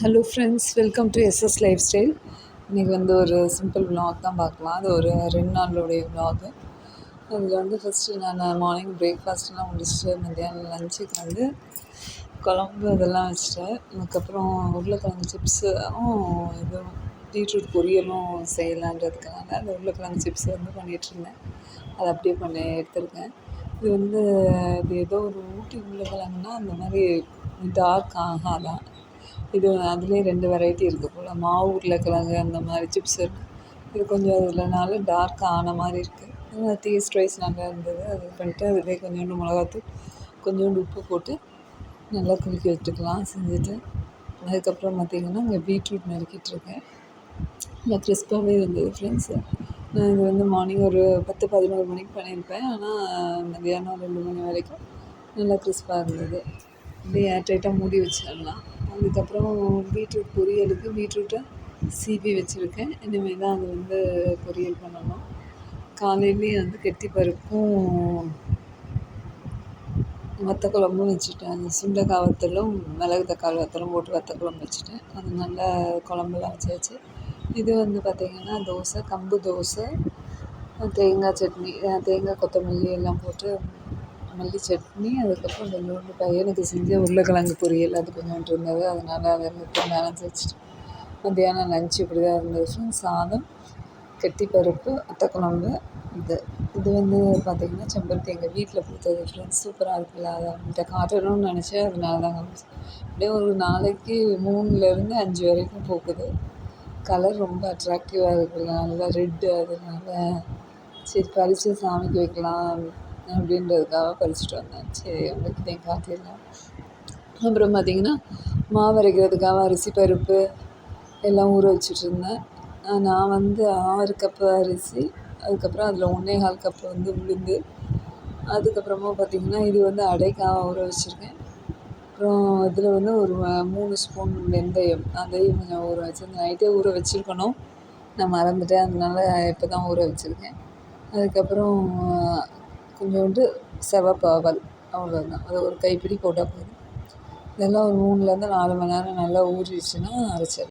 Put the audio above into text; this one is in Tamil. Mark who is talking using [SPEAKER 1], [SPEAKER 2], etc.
[SPEAKER 1] Hello friends, welcome to SS life style. இன்றைக்கி ஒரு சிம்பிள் விலாக் தான் பார்க்கலாம். அது ஒரு 2 நாளுடைய விலாகு. அதில் ஃபஸ்ட்டு நான் மார்னிங் பிரேக்ஃபாஸ்ட்லாம் முடிச்சுட்டு மத்தியானம் லஞ்சுக்கு குழம்பு அதெல்லாம் வச்சுட்டேன். அதுக்கப்புறம் உருளைக்கிழங்கு சிப்ஸும் இதுவும் பீட்ரூட் பொரியலும் செய்யலான்றதுக்காக அந்த உருளைக்கிழங்கு சிப்ஸ் பண்ணிகிட்ருந்தேன். அதை அப்படியே எடுத்திருக்கேன். இது இது ஏதோ ஒரு ஊட்டி உருளைக்கிழங்குனா அந்த மாதிரி டார்க் ஆகாதான். இது அதுலேயே 2 வெரைட்டி இருக்குது போல், மாவு உருளைக்கிழங்கு அந்த மாதிரி சிப்ஸு. இது கொஞ்சம் இதுலனால டார்க் ஆன மாதிரி இருக்குது. டேஸ்ட் வைஸ் நல்லா இருந்தது. அது பண்ணிட்டு அதிலே கொஞ்சோண்டு மிளகாத்தூள், கொஞ்சோண்டு உப்பு போட்டு நல்லா குலுக்கி விட்டுக்கலாம் செஞ்சுட்டு. அதுக்கப்புறம் பார்த்திங்கன்னா இங்கே பீட்ரூட் நறுக்கிட்டுருக்கேன். நல்லா கிறிஸ்பாகவே இருந்தது ஃப்ரெண்ட்ஸு. நான் இது மார்னிங் ஒரு 10-11 மணிக்கு பண்ணியிருப்பேன். ஆனால் மதியானம் 2 மணி வரைக்கும் நல்லா கிறிஸ்பாக இருந்தது. அப்படியே ஏர்டைட்டாக மூடி வச்சிடலாம். அதுக்கப்புறம் பீட்ரூட் பொரியலுக்கு பீட்ரூட்டை சீவி வச்சுருக்கேன். இனிமேல் தான் அது பொரியல் பண்ணணும். காலையிலேயே கெட்டி பருப்பும் வத்த குழம்பும் வச்சுட்டேன். அந்த சுண்டைக்காய் வத்தலும் மிளகு தக்காளி வத்தலும் போட்டு வத்த குழம்பு வச்சுட்டேன். அது நல்லா குழம்புலாம் வச்சாச்சு. இது பார்த்திங்கன்னா தோசை, கம்பு தோசை, தேங்காய் சட்னி, தேங்காய் கொத்தமல்லி எல்லாம் போட்டு மல்லி சட்னி. அதுக்கப்புறம் கொஞ்சோண்டு பையனுக்கு செஞ்ச உருளைக்கிழங்கு பொரியல் அது கொஞ்சோண்டு இருந்தது. அதனால் அதை எல்லாத்தையும் பேலன்ஸ் வச்சுட்டு மத்தியானம் லஞ்ச் இப்படி தான் இருந்தது. சாதம், கெட்டி பருப்பு, வத்த குழம்பு. இது பார்த்திங்கன்னா செம்பருத்தி எங்கள் வீட்டில் கொடுத்தது ஃப்ரெண்ட்ஸ். சூப்பராக இருக்குல்ல, அதை அவங்கள்ட்ட காட்டணும்னு நினச்சேன். அதனால தான் அப்படியே ஒரு நாளைக்கு 3லேருந்து 5 வரைக்கும் பூக்குது. கலர் ரொம்ப அட்ராக்டிவாக இருக்குல்ல, நல்லா ரெட்டு. அதனால சரி பறித்து சாமிக்கு வைக்கலாம் அப்படின்றதுக்காக பறிச்சுட்டு வந்தேன். சரி உங்கள்கிட்டையும் காட்டிடலாம். அப்புறம் பார்த்திங்கன்னா மாவு அரைக்கிறதுக்காக அரிசி பருப்பு எல்லாம் ஊற வச்சுட்ருந்தேன். நான் 6 கப்பு அரிசி, அதுக்கப்புறம் அதில் 1/4 கப்பு உளுந்து, அதுக்கப்புறமா பார்த்திங்கன்னா இது அடைக்காக ஊற வச்சுருக்கேன். அப்புறம் இதில் ஒரு 3 ஸ்பூன் வெந்தயம், அதையும் கொஞ்சம் ஊற வச்சுருந்தேன். நைட்டே ஊற வச்சுருக்கணும், நான் மறந்துட்டேன். அதனால இப்போ தான் ஊற வச்சுருக்கேன். அதுக்கப்புறம் கொஞ்சோண்டு சிவப்பாவல், அவ்வளோதான். அது ஒரு கைப்பிடி போட்டால் போதும். இதெல்லாம் ஒரு 3லேருந்து 4 மணி நேரம் நல்லா ஊறிடுச்சுன்னா அரைச்சிடலாம்.